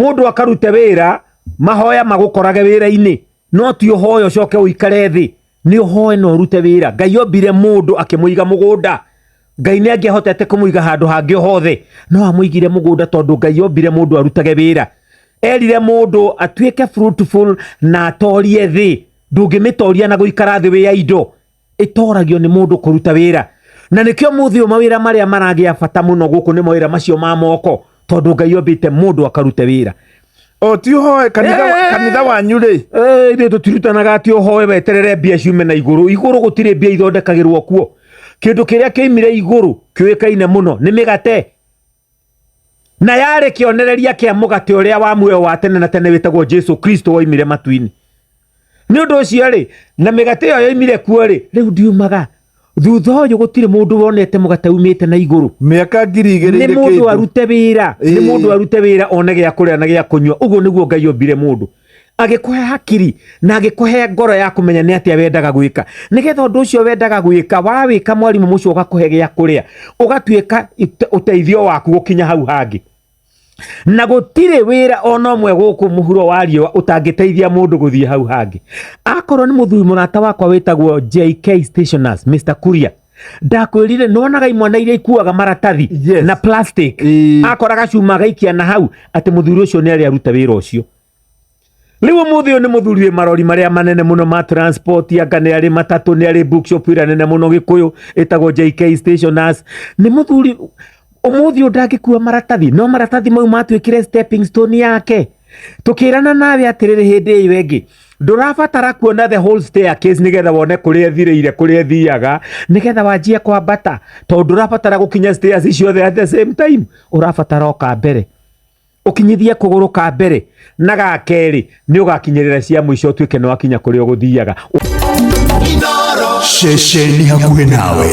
mundu akarute wira mahoya magukorage wira-ini no ti uhoyo coke uikare thi ni uhoe no rute wira. Ngai ombire mundu akimuiga mugunda, Ngai ni angihotete kumuiga handu hangi hothe no amuigire mugunda tondu Ngai ombire mundu arutage wira. Erire mundu atuike fruitful na atorie thi, ndungimitoria na guikara thi wi ya indo, itoragio ni mundu kuruta wira. Na nikio muthio mawira maria maragia bata muno guku ni mawira macio ma moko tondu Ngai ombite mundu akarute wira. O ti uhoe kanitha wanyu ri ithe tutirutanaga ati uhoe weterere mbia ciume na iguru gutire mbia ithondekagirwo kuo. Kindu kiria kiimire iguru kiuikaine muno ni migate, na yari kionereria kia mugate uria wa muoyo wa tene na tene witagwo Jesu Kristo woimire matu-ini. Ni undu ucio ri na migate iyo yoimire kuo ri riu ndiumaga thutha uyu gutire mundu wonete mugate umite na iguru miaka 2000 ni mundu arute wira, ni mundu arute wira one gia kuria na gia kunywa. Uguo niguo Ngai ombire mundu, agikuhe hakiri na agikuhe ngoro ya kumenya ni atia wendaga gwika, nigetha undu ucio wendaga gwika wawika mwarimu mucio ugakuhe gia kuria ugatuika uteithio waku gukinya hau hangi. Na gutire wira ona umwe guku muhuro wa riwa utangiteithia mundu guthie hau hangi. Akorwo ni muthuri murata wakwa witagwo JK Stationers Mr. Kuria, ndakwirire nonaga imwana iria ikuaga maratathi na plastic, akoraga cuma gaikia na hau ati muthuri ucio ni ari aruta wira ucio. Riu muthio ni muthuri wi marori maria manene muno ma transport, anga ni ari matatu, ni ari bookshop ira nene muno Gikuyu itagwo JK Stationers. Ni muthuri umuthi ndangikua maratathi no maratathi mau matuikire stepping stone yake. Tukirana nawe atiriri hindi iyo ingi ndurabatara kuona the whole staircase nigetha wone kuria thireire kuria thiaga nigetha wanjie kwambata, tondu ndurabatara gukinya stairs icio at the same time. Urabatara oka mbere ukinyithie kuguru ka mbere na ga keri ni ugakinyirira cia mwisho tuike no akinya kuria guthiaga. Sheshe ni hakuhe nawe.